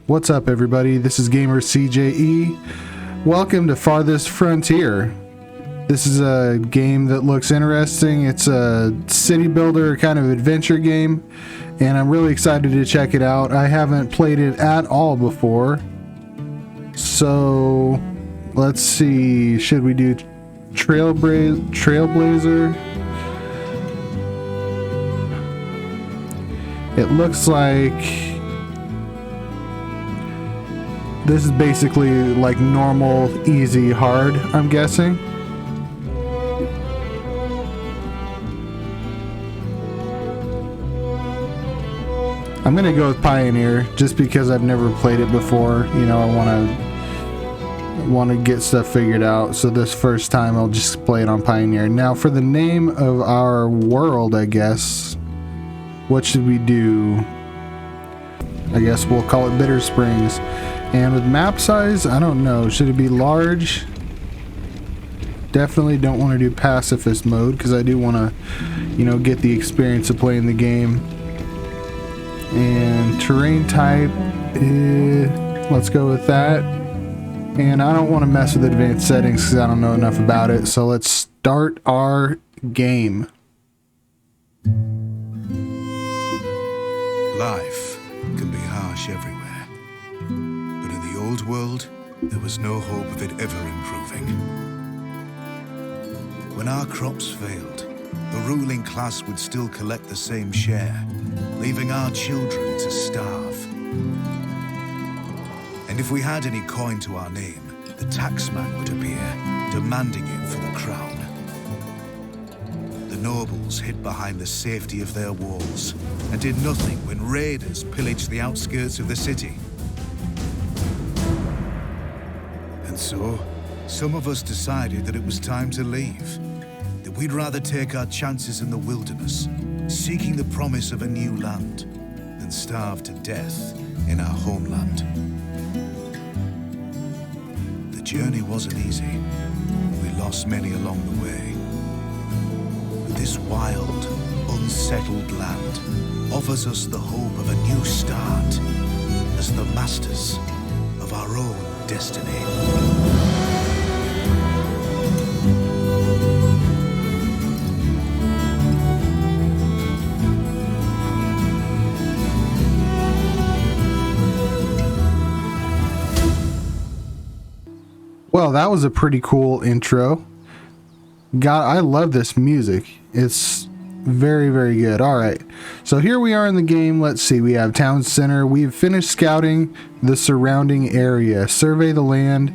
What's up, everybody? This is Gamer CJE. Welcome to Farthest Frontier. This is a game that looks interesting. It's a city builder kind of adventure game, and I'm really excited to check it out. I haven't played it at all before. So, let's see. Should we do Trailblazer? It looks like this is basically like normal, easy, hard, I'm guessing. I'm gonna go with Pioneer just because I've never played it before. You know, I want to get stuff figured out. So this first time I'll just play it on Pioneer. Now for the name of our world, I guess, what should we do? I guess we'll call it Bitter Springs. And with map size, I don't know. Should it be large? Definitely don't want to do pacifist mode because I do want to, you know, get the experience of playing the game. And terrain type, let's go with that. And I don't want to mess with advanced settings because I don't know enough about it. So let's start our game. Life can be harsh everywhere. But in the old world, there was no hope of it ever improving. When our crops failed, the ruling class would still collect the same share, leaving our children to starve. And if we had any coin to our name, the taxman would appear, demanding it for the crown. The nobles hid behind the safety of their walls and did nothing when raiders pillaged the outskirts of the city. And so, some of us decided that it was time to leave, that we'd rather take our chances in the wilderness, seeking the promise of a new land, than starve to death in our homeland. The journey wasn't easy. We lost many along the way. But this wild, unsettled land offers us the hope of a new start as the masters of our own destiny. Well, that was a pretty cool intro. God, I love this music. It's very, very good. All right. So here we are in the game. Let's see. We have town center. We've finished scouting the surrounding area. Survey the land.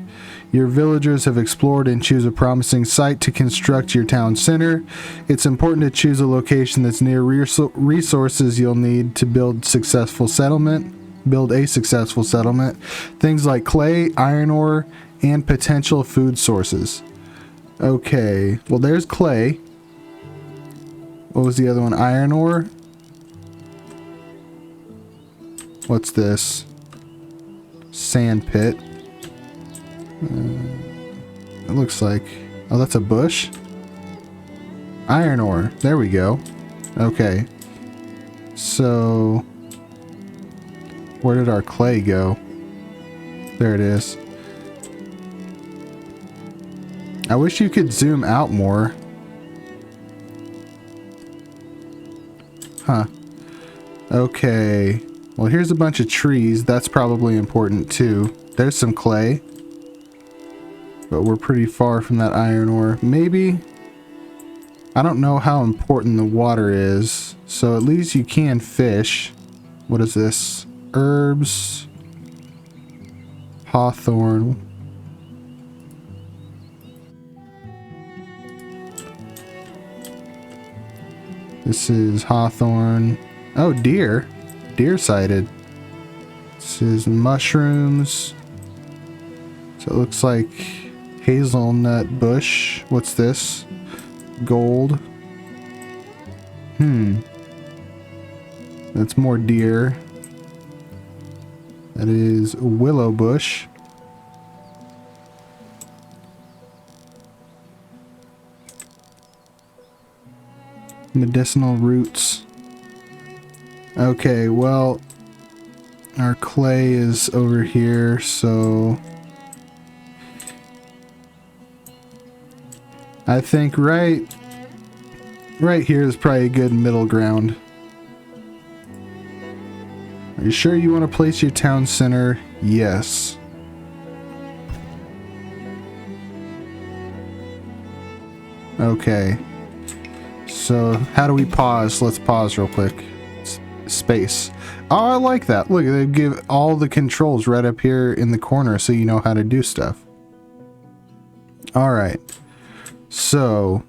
Your villagers have explored and choose a promising site to construct your town center. It's important to choose a location that's near resources you'll need to build a successful settlement. Things like clay, iron ore, and potential food sources. Okay, well there's clay. What was the other one? Iron ore? What's this? Sand pit. It looks like... oh, that's a bush? Iron ore. There we go. Okay. So... where did our clay go? There it is. I wish you could zoom out more. Huh. Okay. Well, here's a bunch of trees. That's probably important too. There's some clay. But we're pretty far from that iron ore. Maybe. I don't know how important the water is. So at least you can fish. What is this? Herbs. Hawthorn. This is hawthorn. Oh, deer. Deer sighted. This is mushrooms. So it looks like hazelnut bush. What's this? Gold. That's more deer. That is willow bush. Medicinal roots. Okay, well, Our clay is over here, so I think right here is probably a good middle ground. Are you sure you want to place your town center? Yes. Okay. So how do we pause? Let's pause real quick. Space. Oh, I like that. Look, they give all the controls right up here in the corner so you know how to do stuff. All right. So,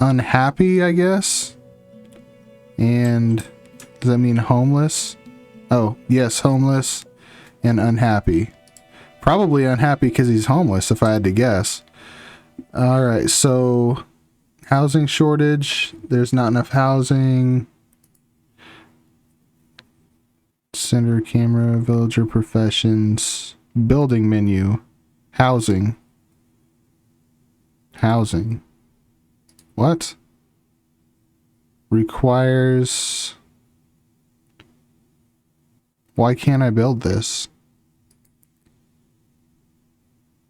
unhappy, I guess. And does that mean homeless? Oh, yes, homeless and unhappy. Probably unhappy because he's homeless, if I had to guess. All right, so housing shortage. There's not enough housing. Center camera, villager professions, building menu, housing. Housing. What? Requires... Why can't I build this?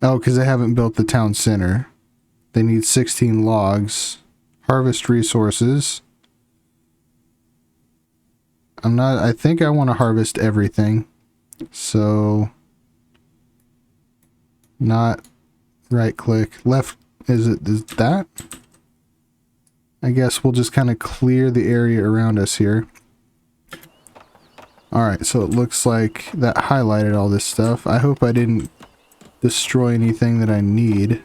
Oh, because I haven't built the town center. They need 16 logs. Harvest resources. I think I want to harvest everything. So, not right click. Left, is that? I guess we'll just kind of clear the area around us here. Alright, so it looks like that highlighted all this stuff. I hope I didn't destroy anything that I need.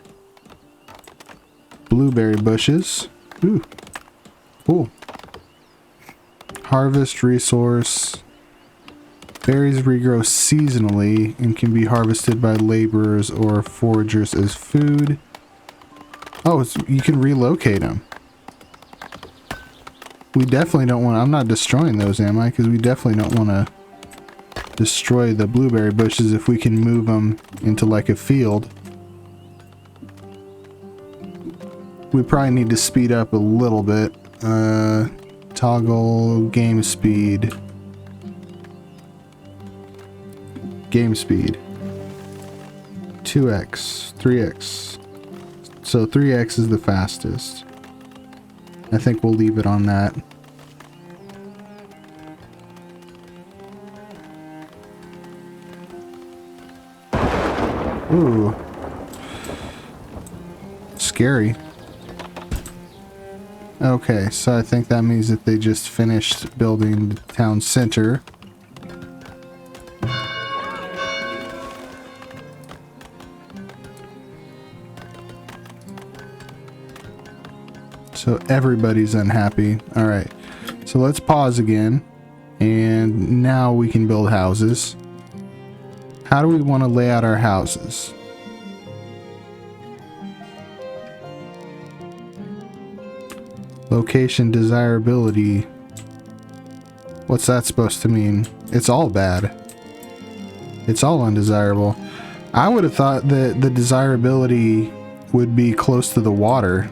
Blueberry bushes. Ooh, cool. Harvest resource. Berries regrow seasonally and can be harvested by laborers or foragers as food. Oh, you can relocate them. We definitely don't want to... I'm not destroying those, am I? Because we definitely don't want to destroy the blueberry bushes if we can move them into like a field. We probably need to speed up a little bit. Toggle game speed. Game speed. 2x, 3x. So 3x is the fastest. I think we'll leave it on that. Ooh. Scary. Okay, so I think that means that they just finished building the town center. So everybody's unhappy. Alright, so let's pause again. And now we can build houses. How do we want to lay out our houses? Location desirability. What's that supposed to mean? It's all bad. It's all undesirable. I would have thought that the desirability would be close to the water.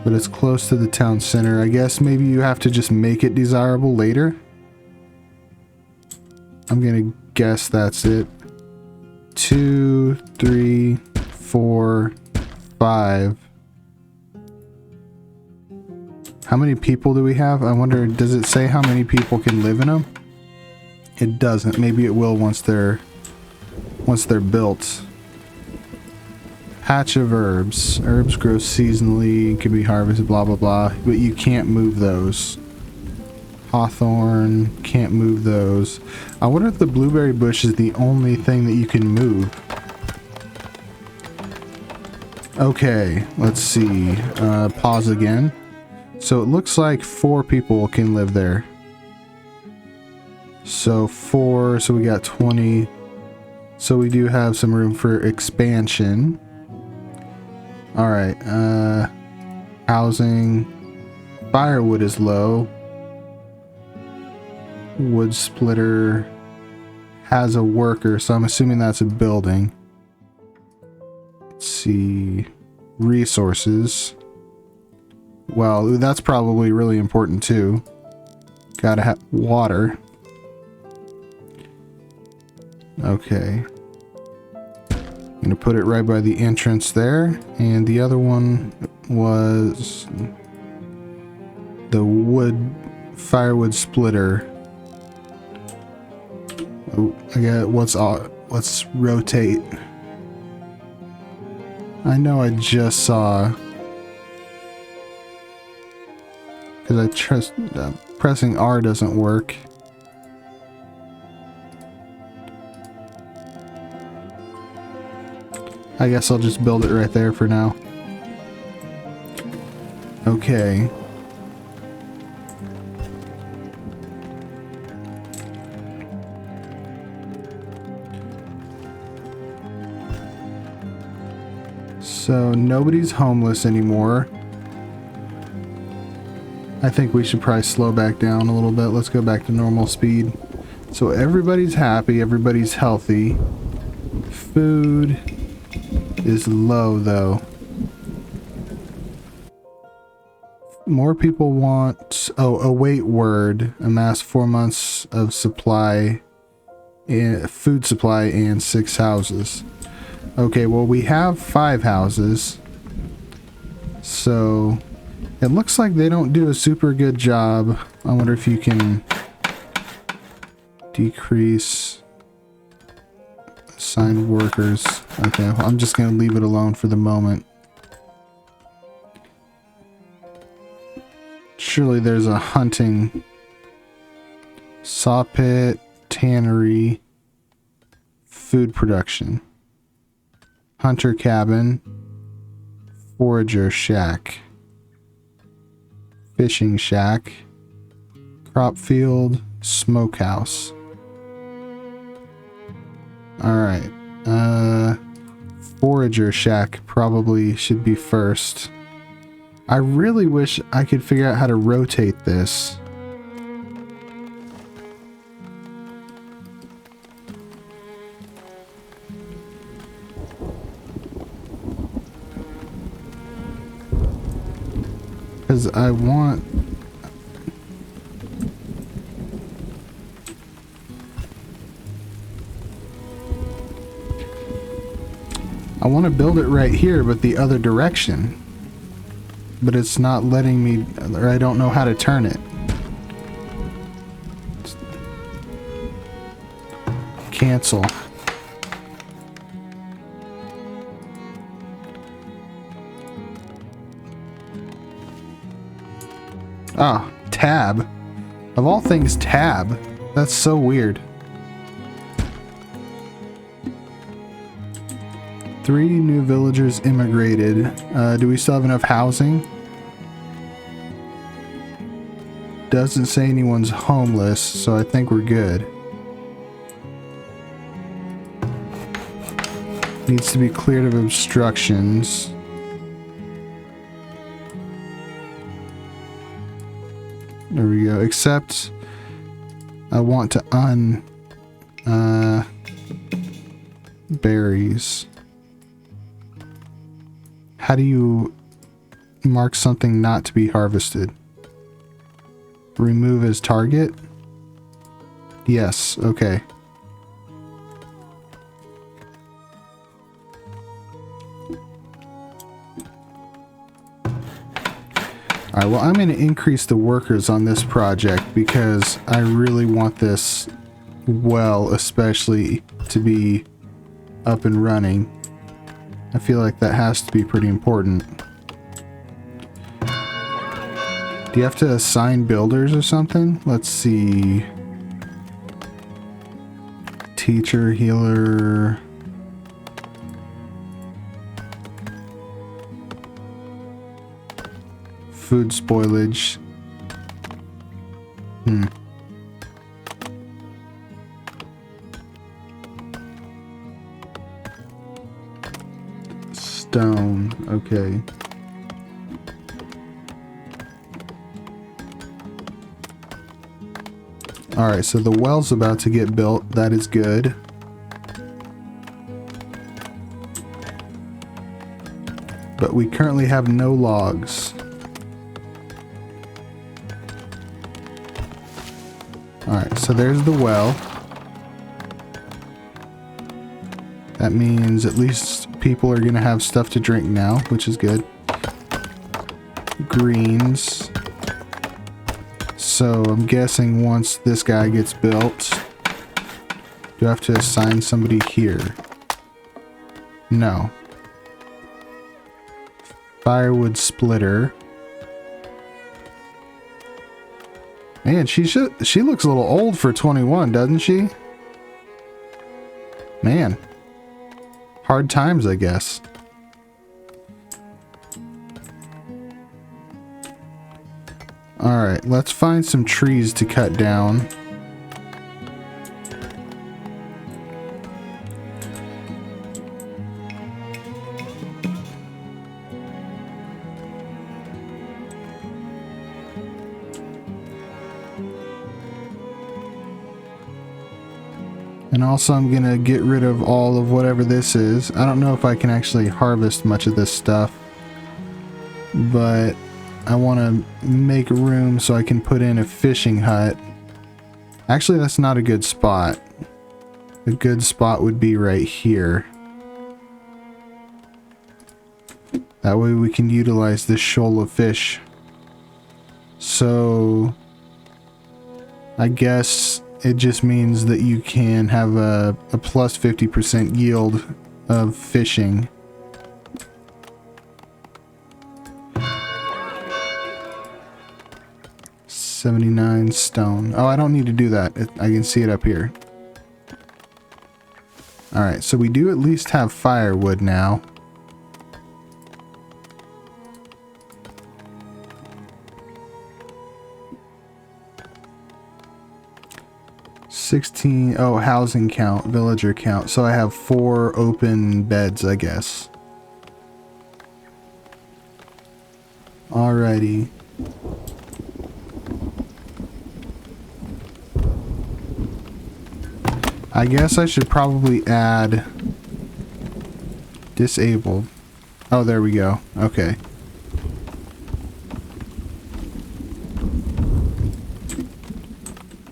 But it's close to the town center. I guess maybe you have to just make it desirable later. I'm gonna guess that's it. 2, 3, 4, 5. How many people do we have? I wonder, does it say how many people can live in them? It doesn't. Maybe it will once they're built. Patch of herbs. Herbs grow seasonally, can be harvested, blah blah blah. But you can't move those. Hawthorn, can't move those. I wonder if the blueberry bush is the only thing that you can move. Okay, let's see. Pause again. So it looks like 4 people can live there. So 4, so we got 20. So we do have some room for expansion. Alright, housing. Firewood is low. Wood splitter has a worker, so I'm assuming that's a building. Let's see. Resources. Well, that's probably really important too. Gotta have water. Okay. I'm gonna put it right by the entrance there. And the other one was the firewood splitter. Oh, I got let's rotate. I know I just saw, because I trust pressing R doesn't work. I guess I'll just build it right there for now. Okay. So nobody's homeless anymore. I think we should probably slow back down a little bit. Let's go back to normal speed. So everybody's happy, everybody's healthy. Food is low though. More people want, oh, await word. Amass 4 months of supply, food supply and 6 houses. Okay, well we have 5 houses. So it looks like they don't do a super good job. I wonder if you can decrease assigned workers. Okay, well, I'm just gonna leave it alone for the moment. Surely there's a hunting saw pit, tannery, food production, hunter cabin, forager shack, fishing shack, crop field, smokehouse. Alright, forager shack probably should be first. I really wish I could figure out how to rotate this. Because I want... to build it right here, but the other direction. But it's not letting me, or I don't know how to turn it. Cancel. Ah, tab. Of all things, tab. That's so weird. 3 new villagers immigrated. Do we still have enough housing? Doesn't say anyone's homeless, so I think we're good. Needs to be cleared of obstructions. There we go. Except I want to berries. How do you mark something not to be harvested? Remove as target? Yes, okay. Alright, well I'm going to increase the workers on this project because I really want this well, especially to be up and running. I feel like that has to be pretty important. Do you have to assign builders or something? Let's see. Teacher, healer. Food spoilage. Stone, okay. Alright, so the well's about to get built. That is good. But we currently have no logs. Alright, so there's the well. That means at least people are gonna have stuff to drink now, which is good. Greens. So I'm guessing once this guy gets built, do I have to assign somebody here? No. Firewood splitter. Man, she looks a little old for 21, doesn't she? Man. Hard times, I guess. Alright, let's find some trees to cut down. And also I'm gonna get rid of all of whatever this is. I don't know if I can actually harvest much of this stuff, but I want to make room so I can put in a fishing hut. Actually, that's not a good spot. A good spot would be right here. That way we can utilize this shoal of fish. So I guess it just means that you can have a plus 50% yield of fishing. $79 stone. Oh, I don't need to do that. I can see it up here. Alright, so we do at least have firewood now. Oh, housing count, villager count. So I have 4 open beds, I guess. Alrighty. I guess I should probably add disabled. Oh, there we go. Okay.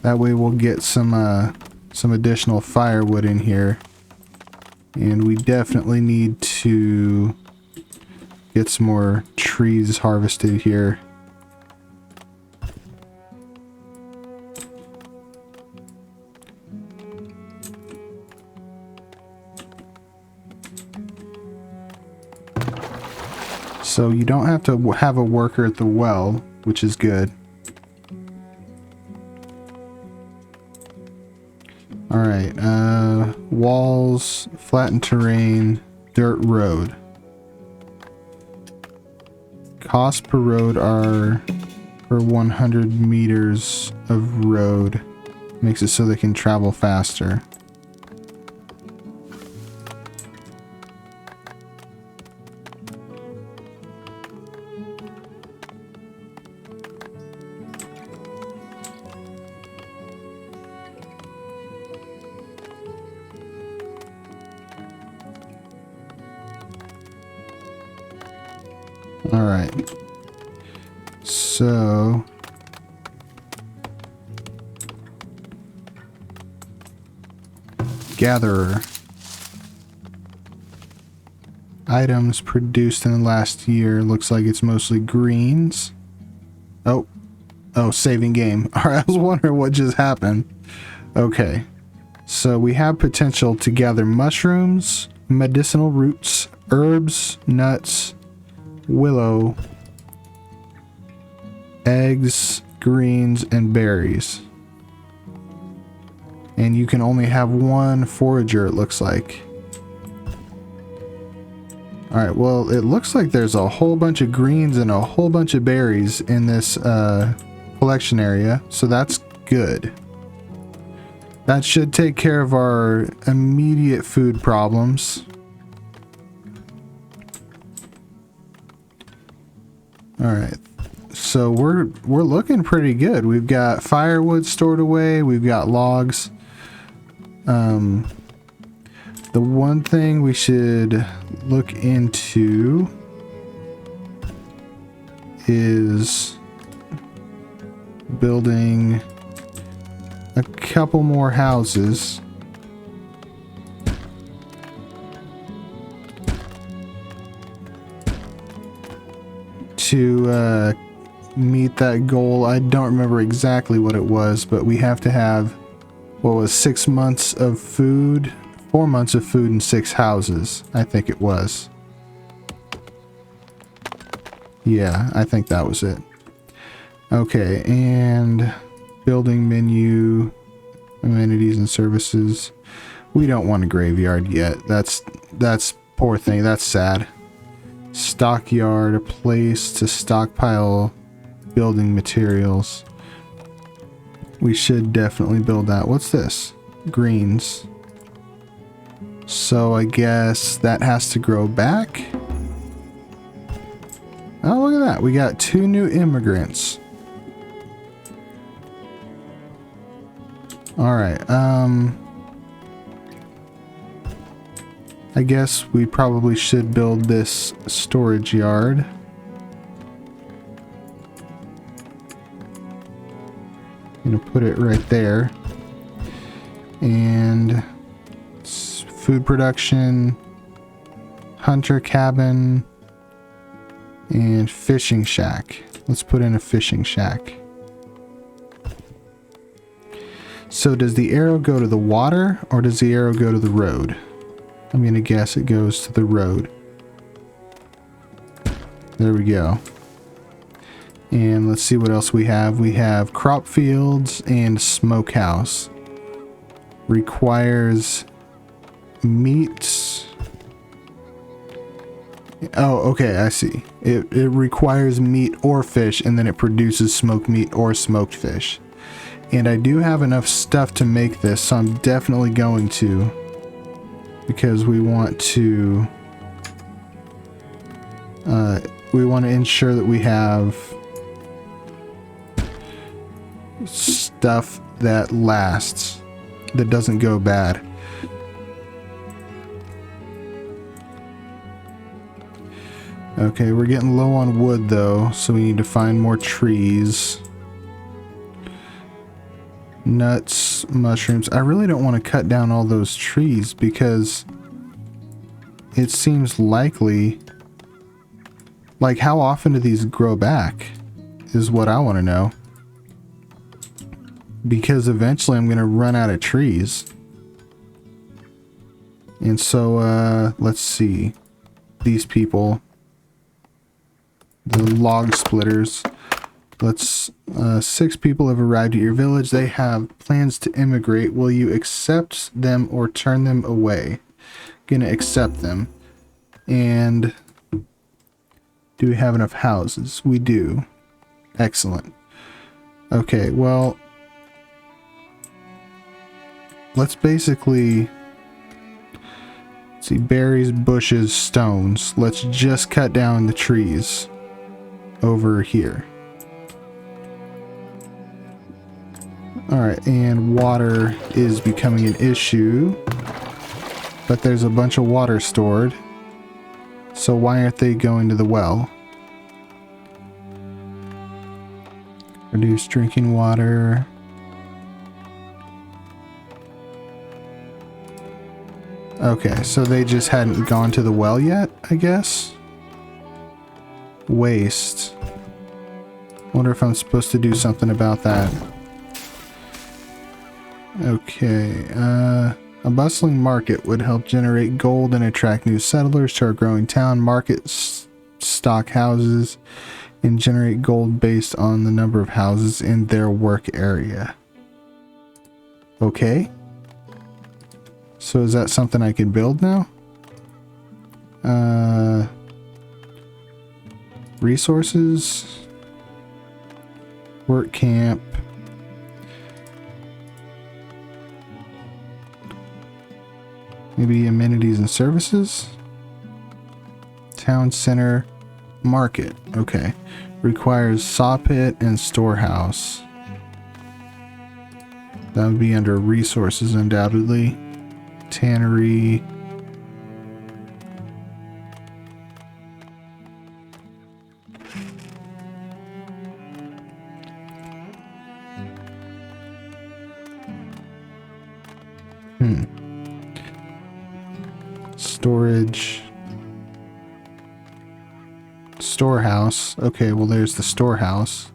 That way we'll get some additional firewood in here. And we definitely need to get some more trees harvested here. So you don't have to have a worker at the well, which is good. Alright, walls, flattened terrain, dirt road. Cost per road are for 100 meters of road. Makes it so they can travel faster. Alright, so gatherer. Items produced in the last year, looks like it's mostly greens. Oh, saving game. Alright, I was wondering what just happened. Okay, so we have potential to gather mushrooms, medicinal roots, herbs, nuts, willow, eggs, greens, and berries. And you can only have one forager, it looks like. Alright, well, it looks like there's a whole bunch of greens and a whole bunch of berries in this collection area, so that's good. That should take care of our immediate food problems. Alright, so we're looking pretty good. We've got firewood stored away, we've got logs. The one thing we should look into is building couple more houses. To meet that goal. I don't remember exactly what it was, but we have to have, what was 6 months of food, 4 months of food and 6 houses, I think it was. Yeah, I think that was it. Okay, and building menu, amenities and services. We don't want a graveyard yet. That's poor thing. That's sad. Stockyard, a place to stockpile building materials. We should definitely build that. What's this? Greens. So I guess that has to grow back. Oh, look at that. We got 2 new immigrants. Alright, I guess we probably should build this storage yard. I'm gonna put it right there. And food production, hunter cabin, and fishing shack. Let's put in a fishing shack. So does the arrow go to the water or does the arrow go to the road? I'm gonna guess it goes to the road. There we go. And let's see what else we have. We have crop fields and smokehouse. Requires meat. Oh, okay, I see. It requires meat or fish, and then it produces smoked meat or smoked fish. And I do have enough stuff to make this, so I'm definitely going to. Because we want to ensure that we have stuff that lasts, that doesn't go bad. Okay, we're getting low on wood though, so we need to find more trees. Nuts, mushrooms. I really don't want to cut down all those trees because it seems likely, like how often do these grow back is what I want to know. Because eventually I'm going to run out of trees. And so, let's see. These people, the log splitters. Let's, 6 people have arrived at your village. They have plans to immigrate. Will you accept them or turn them away? Gonna accept them. And do we have enough houses? We do. Excellent. Okay, well, let's basically, let's see, berries, bushes, stones. Let's just cut down the trees over here. Alright, and water is becoming an issue, but there's a bunch of water stored, so why aren't they going to the well? Reduce drinking water. Okay, so they just hadn't gone to the well yet, I guess? Waste. Wonder if I'm supposed to do something about that. Okay, a bustling market would help generate gold and attract new settlers to our growing town. Markets stock houses and generate gold based on the number of houses in their work area. Okay. So is that something I can build now? Resources. Work camp. Maybe amenities and services? Town center. Market. Okay. Requires saw pit and storehouse. That would be under resources undoubtedly. Tannery. Storage. Storehouse. Okay, well there's the storehouse.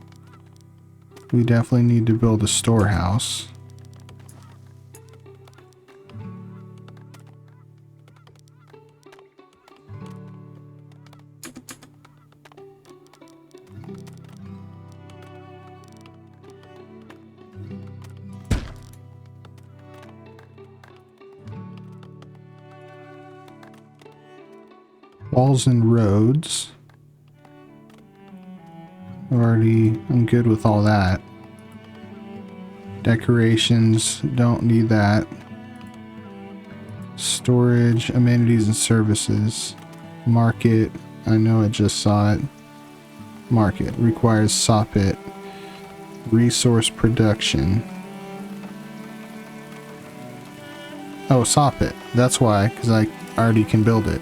We definitely need to build a storehouse. Walls and roads. I'm good with all that. Decorations, don't need that. Storage, amenities and services. Market, I know I just saw it. Market, requires soppit. Resource production. Oh, soppit, that's why, because I already can build it.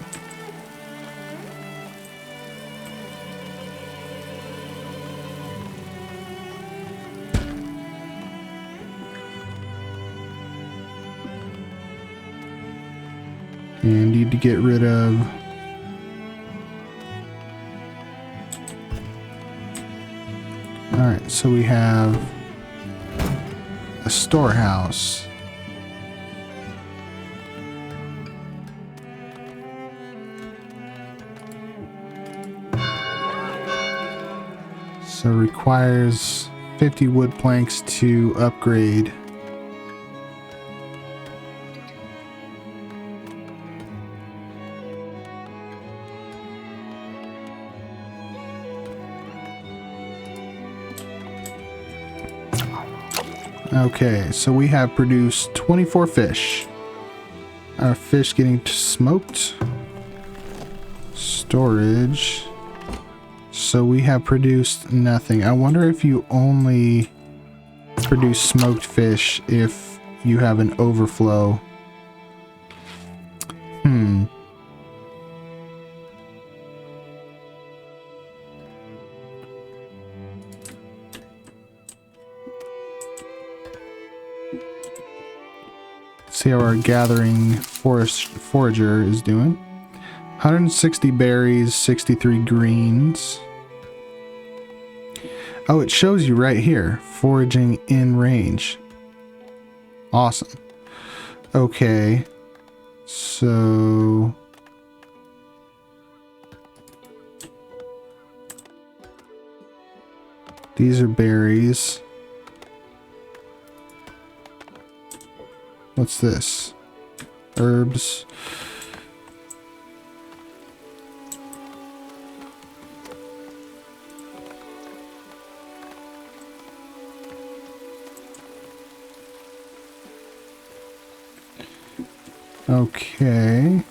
And need to get rid of alright, so we have a storehouse. So requires 50 wood planks to upgrade. Okay, so we have produced 24 fish. Our fish getting smoked. Storage. So we have produced nothing. I wonder if you only produce smoked fish if you have an overflow. See how our gathering forager is doing. 160 berries, 63 greens. Oh, it shows you right here. Foraging in range. Awesome. Okay. So... these are berries. What's this? Herbs. Okay.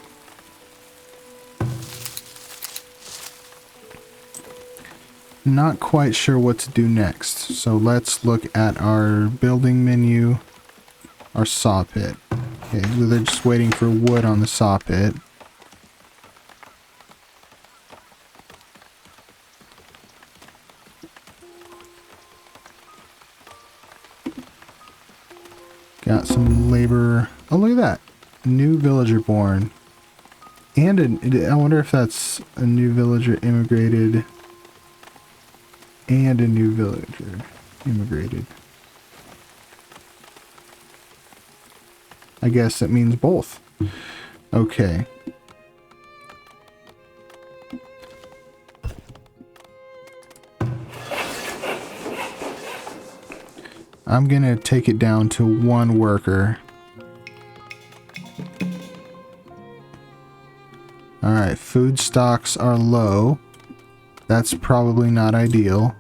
Not quite sure what to do next. So let's look at our building menu. Our saw pit. Okay, so they're just waiting for wood on the saw pit. Got some labor. Oh, look at that. New villager born. And I wonder if that's a new villager immigrated. And a new villager immigrated. I guess it means both. Okay. I'm gonna take it down to one worker. Alright, food stocks are low. That's probably not ideal.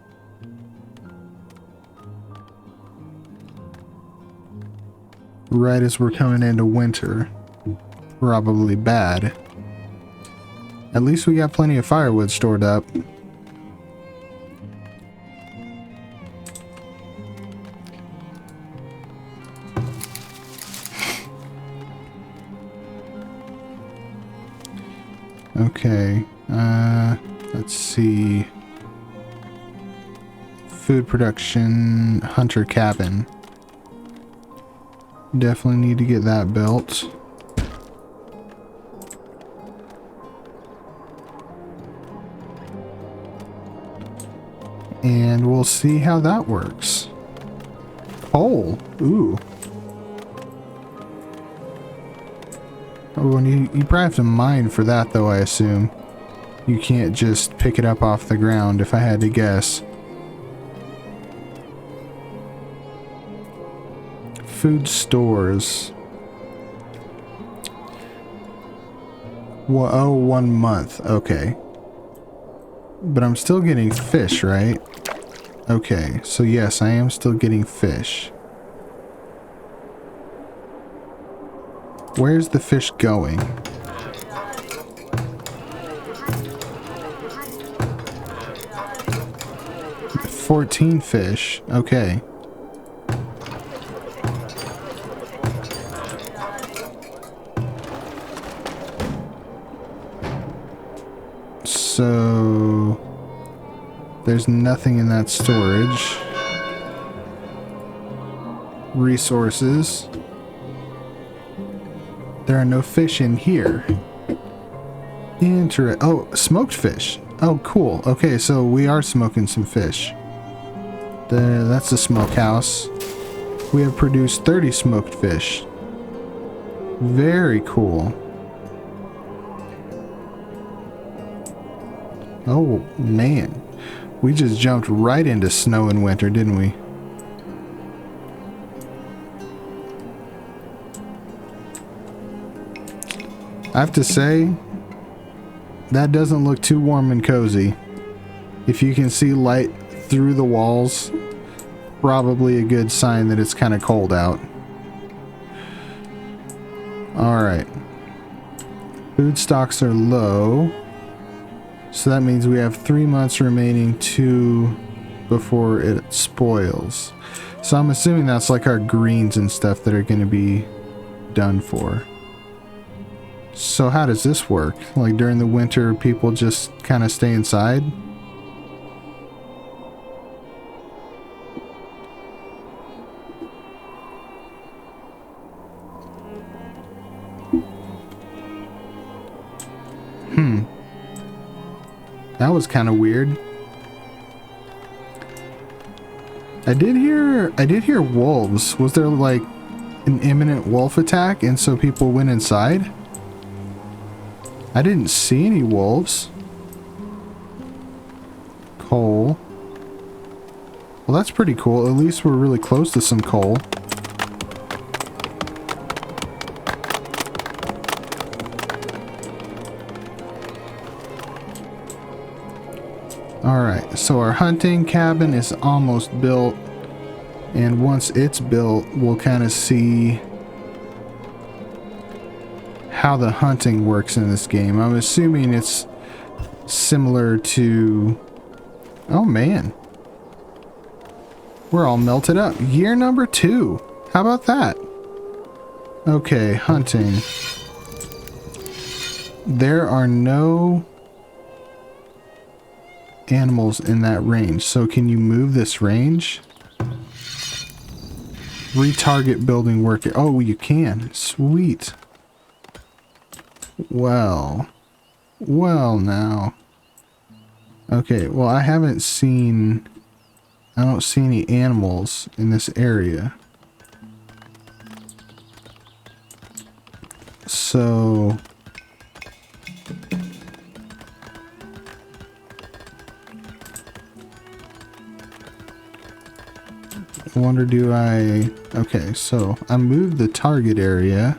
Right as we're coming into winter. Probably bad. At least we got plenty of firewood stored up. Okay, let's see. Food production, hunter cabin. Definitely need to get that built. And we'll see how that works. Coal. Ooh. Oh, and you probably have to mine for that, though, I assume. You can't just pick it up off the ground, if I had to guess. Food stores. Well, oh, 1 month. Okay. But I'm still getting fish, right? Okay, so yes, I am still getting fish. Where's the fish going? $14 fish. Okay. So there's nothing in that storage. Resources. There are no fish in here. Oh, smoked fish. Oh, cool. Okay, so we are smoking some fish. That's the smokehouse. We have produced 30 smoked fish. Very cool. Oh, man. We just jumped right into snow and winter, didn't we? I have to say, that doesn't look too warm and cozy. If you can see light through the walls, probably a good sign that it's kind of cold out. Alright. Food stocks are low. So that means we have 3 months remaining before it spoils. So I'm assuming that's like our greens and stuff that are going to be done for. So how does this work? Like during the winter, people just kind of stay inside? That was kind of weird. I did hear wolves. Was there like an imminent wolf attack and so people went inside? I didn't see any wolves. Coal. Well, that's pretty cool. At least we're really close to some coal. Alright, so our hunting cabin is almost built. And once it's built, we'll kind of see how the hunting works in this game. I'm assuming it's similar to... Oh man. We're all melted up. Year number 2. How about that? Okay, hunting. There are no animals in that range. So can you move this range? Retarget building worker. Oh, you can. Sweet. Well now. Okay, well I don't see any animals in this area. So I wonder, okay, so I moved the target area.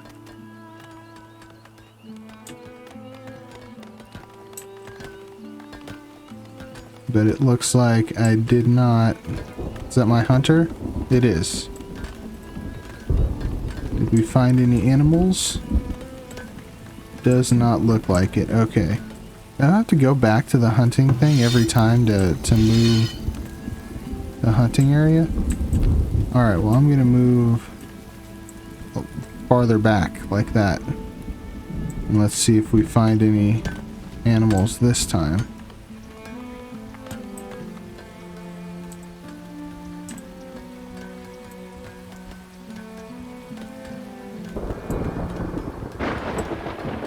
But it looks like I did not... Is that my hunter? It is. Did we find any animals? Does not look like it. Okay. I have to go back to the hunting thing every time to move the hunting area. Alright, well I'm going to move farther back like that. And let's see if we find any animals this time.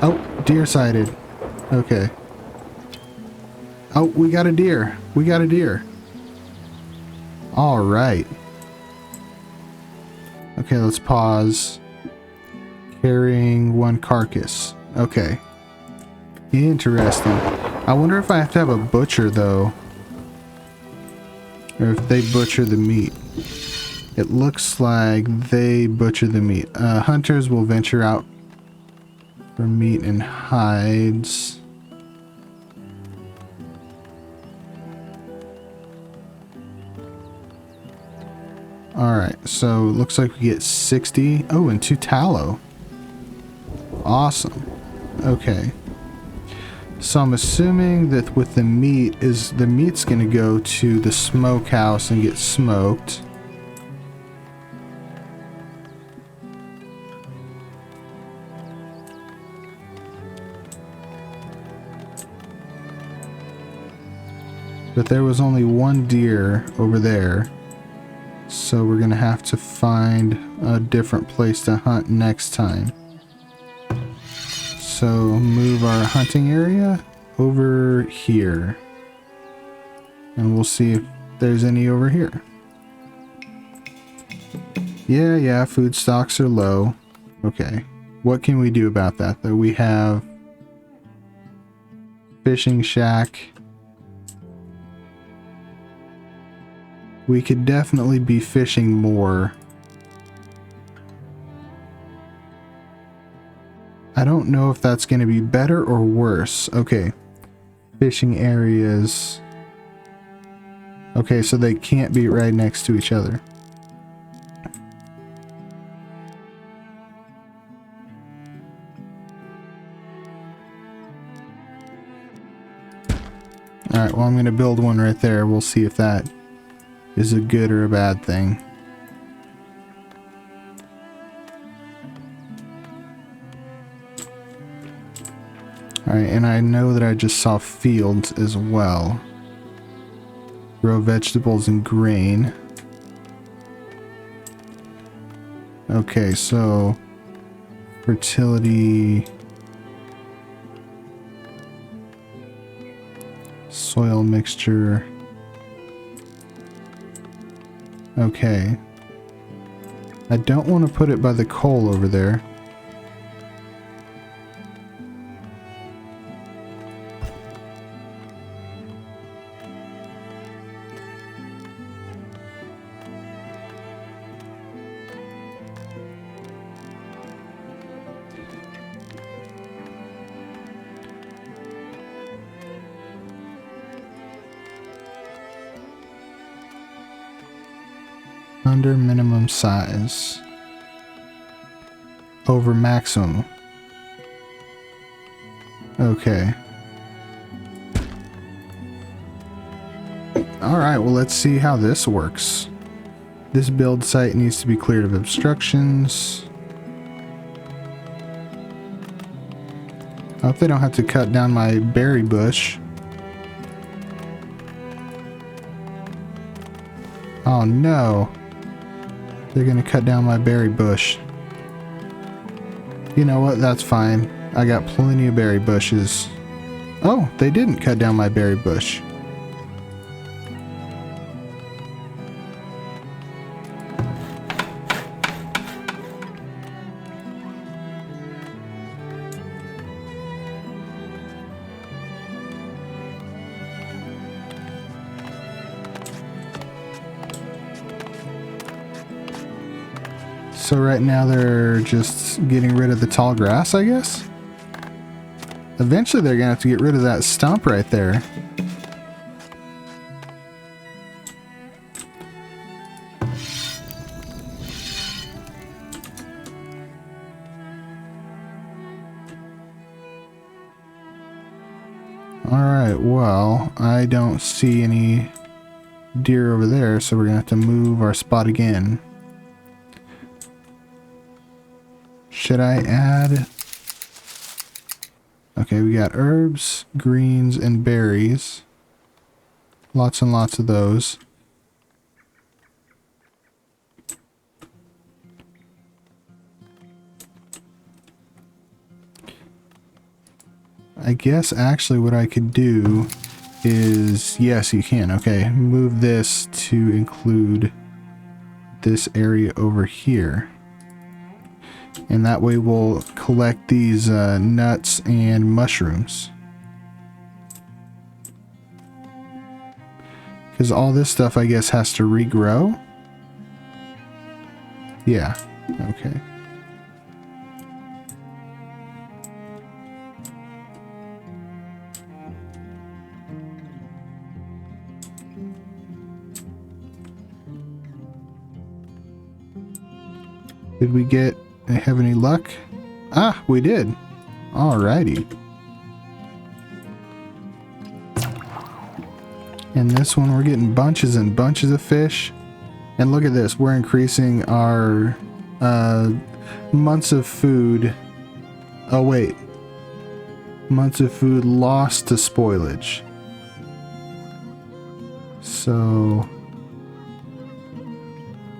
Oh, deer sighted. Okay. Oh, we got a deer. We got a deer. All right. Okay, let's pause. Carrying one carcass. Okay. Interesting. I wonder if I have to have a butcher, though. Or if they butcher the meat. It looks like they butcher the meat. Hunters will venture out for meat and hides. Alright, so it looks like we get 60. Oh, and 2 tallow. Awesome. Okay. So I'm assuming that with the meat's going to go to the smokehouse and get smoked. But there was only one deer over there. So we're going to have to find a different place to hunt next time. So move our hunting area over here. And we'll see if there's any over here. Yeah, food stocks are low. Okay. What can we do about that though? We have fishing shack. We could definitely be fishing more. I don't know if that's going to be better or worse. Okay. Fishing areas. Okay, so they can't be right next to each other. Alright, well I'm going to build one right there. We'll see if that is a good or a bad thing. Alright, and I know that I just saw fields as well. Grow vegetables and grain. Okay, so fertility, soil mixture. Okay. I don't want to put it by the coal over there. Under minimum size. Over maximum. Okay. Alright, well let's see how this works. This build site needs to be cleared of obstructions. I hope they don't have to cut down my berry bush. Oh no. They're gonna cut down my berry bush. You know what? That's fine. I got plenty of berry bushes. Oh, they didn't cut down my berry bush. So right now they're just getting rid of the tall grass, I guess? Eventually they're gonna have to get rid of that stump right there. Alright, well, I don't see any deer over there, so we're gonna have to move our spot again. Should I add? Okay, we got herbs, greens, and berries. Lots and lots of those. I guess actually what I could do is, yes, you can. Okay, move this to include this area over here. And that way we'll collect these nuts and mushrooms. Because all this stuff, I guess, has to regrow. Yeah, okay. Did we have any luck? Ah, we did. Alrighty. And this one, we're getting bunches and bunches of fish. And look at this, we're increasing our months of food. Oh wait, months of food lost to spoilage. So,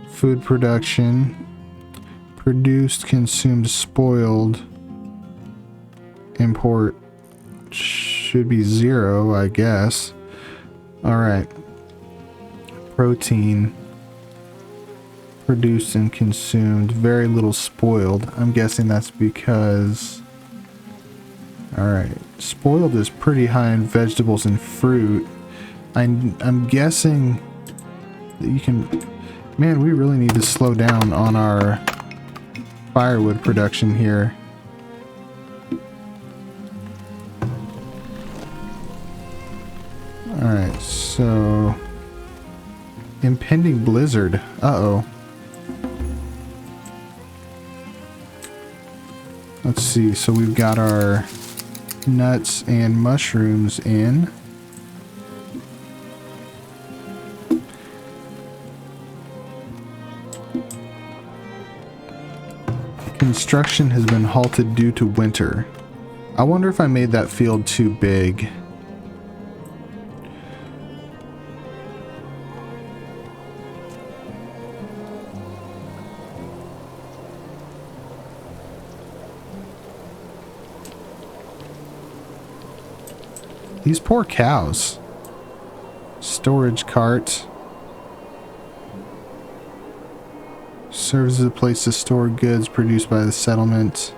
food production. Produced, consumed, spoiled. Import should be 0, I guess. Alright. Protein. Produced and consumed. Very little spoiled. I'm guessing that's because... Alright. Spoiled is pretty high in vegetables and fruit. I'm guessing that you can... Man, we really need to slow down on our firewood production here. Alright, so... Impending Blizzard. Uh-oh. Let's see, so we've got our nuts and mushrooms in. Construction has been halted due to winter. I wonder if I made that field too big. These poor cows. Storage cart. Serves as a place to store goods produced by the settlement.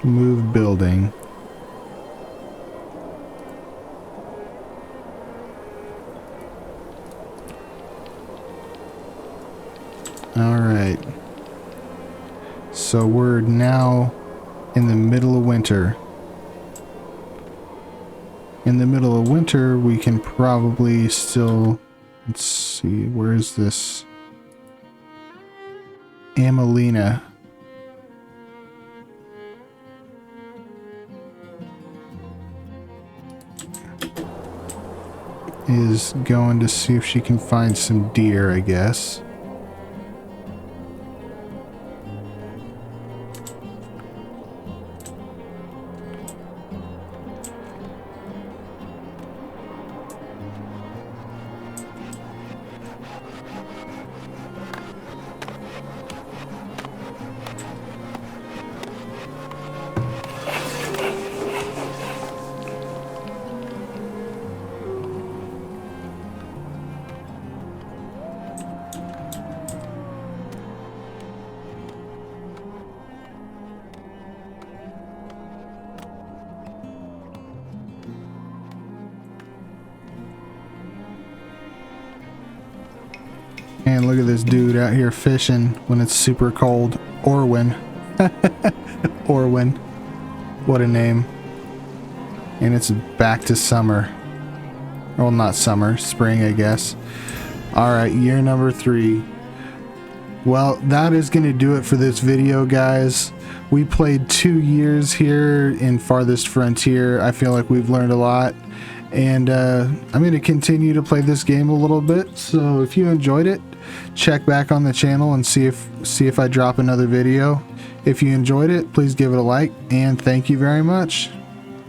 Move building. Alright. So we're now in the middle of winter. In the middle of winter, we can probably still... Let's see, where is this? Amelina. Is going to see if she can find some deer, I guess. And look at this dude out here fishing when it's super cold. Orwin. Orwin. What a name. And it's back to summer. Well, not summer. Spring, I guess. Alright, year number 3. Well, that is going to do it for this video, guys. We played 2 years here in Farthest Frontier. I feel like we've learned a lot. And I'm going to continue to play this game a little bit. So if you enjoyed it, check back on the channel and see if I drop another video. If you enjoyed it, please give it a like, and thank you very much.